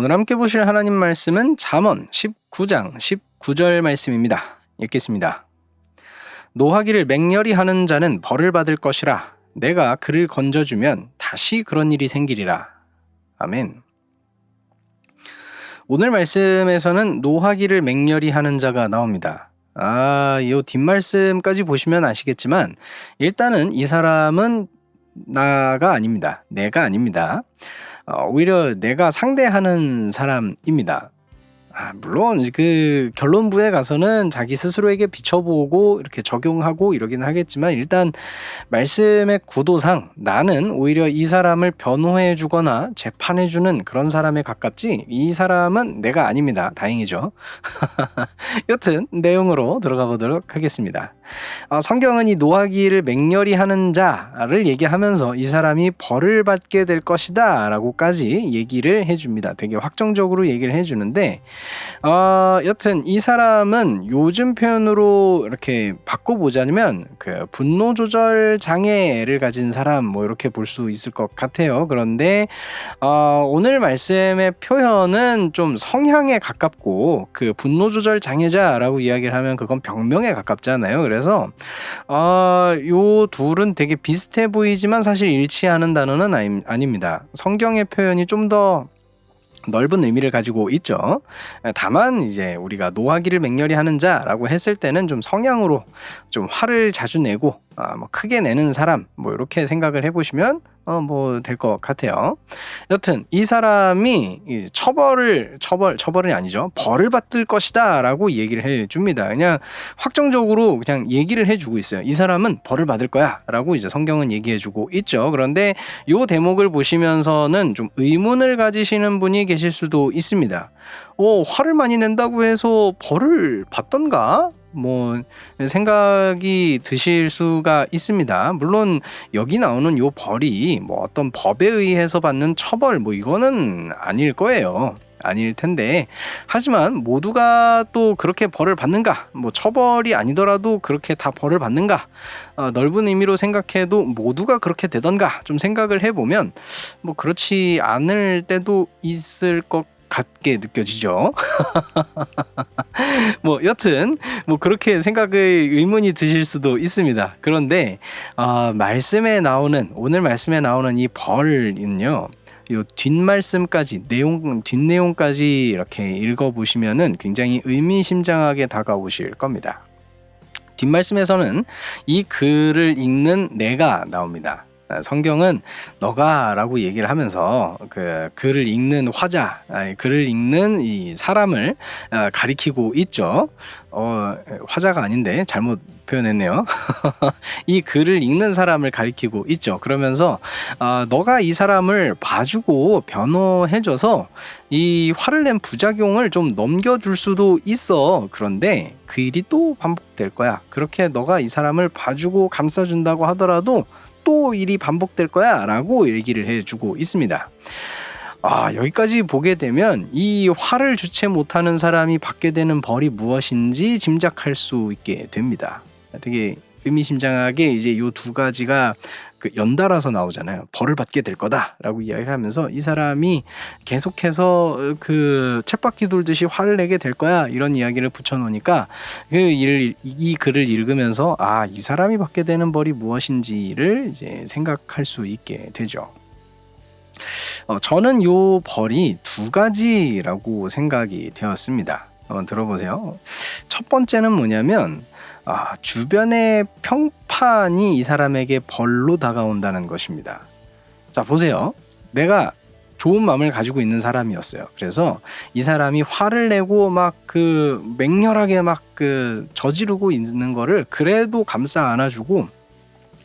오늘 함께 보실 하나님 말씀은 잠언 19장 19절 말씀입니다. 읽겠습니다. 노하기를 맹렬히 하는 자는 벌을 받을 것이라. 내가 그를 건져주면 다시 그런 일이 생기리라. 아멘. 오늘 말씀에서는 노하기를 맹렬히 하는 자가 나옵니다. 이 뒷말씀까지 보시면 아시겠지만 일단은 이 사람은 나가 아닙니다. 내가 아닙니다. 오히려 내가 상대하는 사람입니다. 물론 그 결론부에 가서는 자기 스스로에게 비춰보고 이렇게 적용하고 이러긴 하겠지만 일단 말씀의 구도상 나는 오히려 이 사람을 변호해 주거나 재판해 주는 그런 사람에 가깝지 이 사람은 내가 아닙니다. 다행이죠. 여튼 내용으로 들어가 보도록 하겠습니다. 성경은 이 노하기를 맹렬히 하는 자를 얘기하면서 이 사람이 벌을 받게 될 것이다 라고까지 얘기를 해줍니다. 되게 확정적으로 얘기를 해주는데 여튼 이 사람은 요즘 표현으로 이렇게 바꿔보자면 그 분노 조절 장애를 가진 사람 뭐 이렇게 볼 수 있을 것 같아요. 그런데 오늘 말씀의 표현은 좀 성향에 가깝고 그 분노 조절 장애자라고 이야기를 하면 그건 병명에 가깝잖아요. 그래서 요 둘은 되게 비슷해 보이지만 사실 일치하는 단어는 아닙니다. 성경의 표현이 좀 더 넓은 의미를 가지고 있죠. 다만 이제 우리가 노하기를 맹렬히 하는 자라고 했을 때는 좀 성향으로 좀 화를 자주 내고 뭐 크게 내는 사람 뭐 이렇게 생각을 해보시면 뭐 될 것 같아요. 여튼 이 사람이 처벌이 아니죠. 벌을 받을 것이다라고 얘기를 해줍니다. 그냥 확정적으로 그냥 얘기를 해주고 있어요. 이 사람은 벌을 받을 거야라고 이제 성경은 얘기해주고 있죠. 그런데 이 대목을 보시면서는 좀 의문을 가지시는 분이 계실 수도 있습니다. 화를 많이 낸다고 해서 벌을 받던가? 뭐 생각이 드실 수가 있습니다. 물론 여기 나오는 요 벌이 뭐 어떤 법에 의해서 받는 처벌 뭐 이거는 아닐 거예요. 아닐 텐데 하지만 모두가 또 그렇게 벌을 받는가? 뭐 처벌이 아니더라도 그렇게 다 벌을 받는가? 넓은 의미로 생각해도 모두가 그렇게 되던가 좀 생각을 해보면 뭐 그렇지 않을 때도 있을 것 같게 느껴지죠. 뭐 여튼 뭐 그렇게 의문이 드실 수도 있습니다. 그런데 오늘 말씀에 나오는 이 벌은요. 요 뒷내용까지 이렇게 읽어보시면은 굉장히 의미심장하게 다가오실 겁니다. 뒷말씀에서는 이 글을 읽는 내가 나옵니다. 성경은 너가라고 얘기를 하면서 그 글을 읽는 글을 읽는 이 사람을 가리키고 있죠. 화자가 아닌데 잘못 표현했네요. 이 글을 읽는 사람을 가리키고 있죠. 그러면서 너가 이 사람을 봐주고 변호해줘서 이 화를 낸 부작용을 좀 넘겨줄 수도 있어. 그런데 그 일이 또 반복될 거야. 그렇게 너가 이 사람을 봐주고 감싸준다고 하더라도 또 일이 반복될 거야 라고 얘기를 해주고 있습니다. 여기까지 보게 되면 이 화를 주체 못하는 사람이 받게 되는 벌이 무엇인지 짐작할 수 있게 됩니다. 되게 의미심장하게 이제 요 두 가지가 연달아서 나오잖아요. 벌을 받게 될 거다라고 이야기를 하면서 이 사람이 계속해서 그 쳇바퀴 돌듯이 화를 내게 될 거야 이런 이야기를 붙여놓으니까 이 글을 읽으면서 이 사람이 받게 되는 벌이 무엇인지를 이제 생각할 수 있게 되죠. 저는 요 벌이 두 가지라고 생각이 되었습니다. 한번 들어보세요. 첫 번째는 뭐냐면 주변의 평판이 이 사람에게 벌로 다가온다는 것입니다. 자, 보세요. 내가 좋은 마음을 가지고 있는 사람이었어요. 그래서 이 사람이 화를 내고 맹렬하게 저지르고 있는 거를 그래도 감싸 안아주고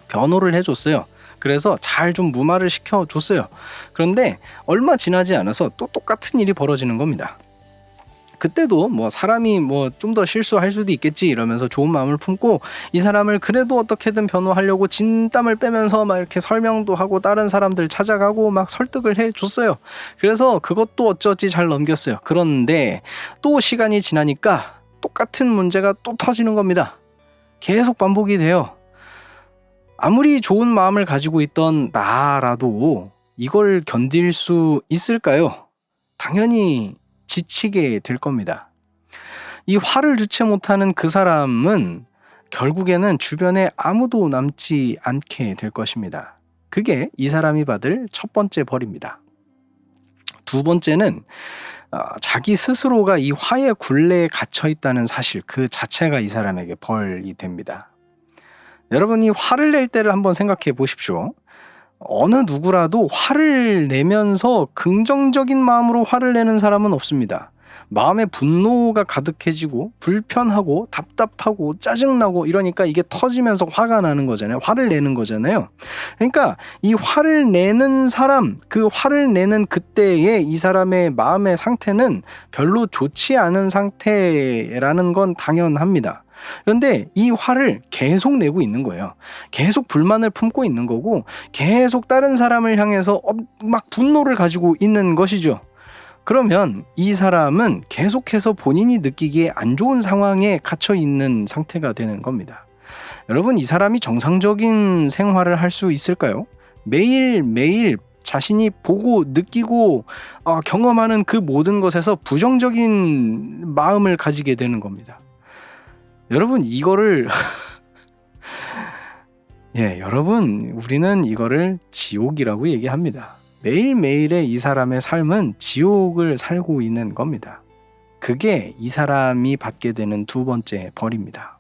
변호를 해줬어요. 그래서 잘 좀 무마를 시켜줬어요. 그런데 얼마 지나지 않아서 또 똑같은 일이 벌어지는 겁니다. 그때도 뭐 사람이 뭐 좀 더 실수할 수도 있겠지 이러면서 좋은 마음을 품고 이 사람을 그래도 어떻게든 변호하려고 진땀을 빼면서 막 이렇게 설명도 하고 다른 사람들 찾아가고 막 설득을 해줬어요. 그래서 그것도 어쩌지 잘 넘겼어요. 그런데 또 시간이 지나니까 똑같은 문제가 또 터지는 겁니다. 계속 반복이 돼요. 아무리 좋은 마음을 가지고 있던 나라도 이걸 견딜 수 있을까요? 당연히 지치게 될 겁니다. 이 화를 주체 못하는 그 사람은 결국에는 주변에 아무도 남지 않게 될 것입니다. 그게 이 사람이 받을 첫 번째 벌입니다. 두 번째는 자기 스스로가 이 화의 굴레에 갇혀 있다는 사실 그 자체가 이 사람에게 벌이 됩니다. 여러분이 화를 낼 때를 한번 생각해 보십시오. 어느 누구라도 화를 내면서 긍정적인 마음으로 화를 내는 사람은 없습니다. 마음에 분노가 가득해지고 불편하고 답답하고 짜증나고 이러니까 이게 터지면서 화가 나는 거잖아요. 화를 내는 거잖아요. 그러니까 이 화를 내는 사람, 그 화를 내는 그때의 이 사람의 마음의 상태는 별로 좋지 않은 상태라는 건 당연합니다. 그런데 이 화를 계속 내고 있는 거예요. 계속 불만을 품고 있는 거고 계속 다른 사람을 향해서 막 분노를 가지고 있는 것이죠. 그러면 이 사람은 계속해서 본인이 느끼기에 안 좋은 상황에 갇혀 있는 상태가 되는 겁니다. 여러분, 이 사람이 정상적인 생활을 할 수 있을까요? 매일매일 자신이 보고 느끼고 경험하는 그 모든 것에서 부정적인 마음을 가지게 되는 겁니다. 여러분, 이거를 여러분, 우리는 이거를 지옥이라고 얘기합니다. 매일매일의 이 사람의 삶은 지옥을 살고 있는 겁니다. 그게 이 사람이 받게 되는 두 번째 벌입니다.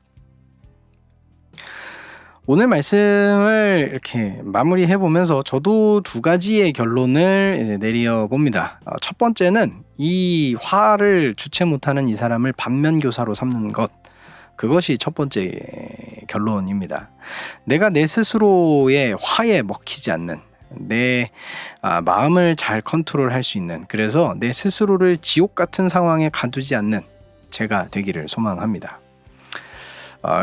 오늘 말씀을 이렇게 마무리해 보면서 저도 두 가지의 결론을 이제 내려봅니다. 첫 번째는 이 화를 주체 못하는 이 사람을 반면교사로 삼는 것. 그것이 첫 번째 결론입니다. 내가 내 스스로의 화에 먹히지 않는, 내 마음을 잘 컨트롤할 수 있는, 그래서 내 스스로를 지옥 같은 상황에 가두지 않는 제가 되기를 소망합니다.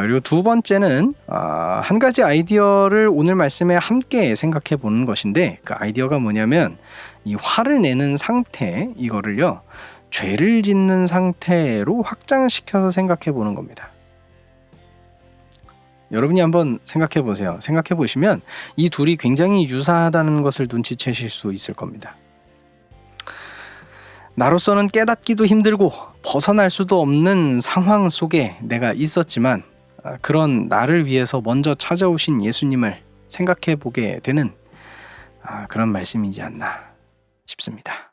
그리고 두 번째는 한 가지 아이디어를 오늘 말씀에 함께 생각해 보는 것인데, 그 아이디어가 뭐냐면 이 화를 내는 상태, 이거를요 죄를 짓는 상태로 확장시켜서 생각해 보는 겁니다. 여러분이 한번 생각해 보세요. 생각해 보시면 이 둘이 굉장히 유사하다는 것을 눈치채실 수 있을 겁니다. 나로서는 깨닫기도 힘들고 벗어날 수도 없는 상황 속에 내가 있었지만 그런 나를 위해서 먼저 찾아오신 예수님을 생각해 보게 되는 그런 말씀이지 않나 싶습니다.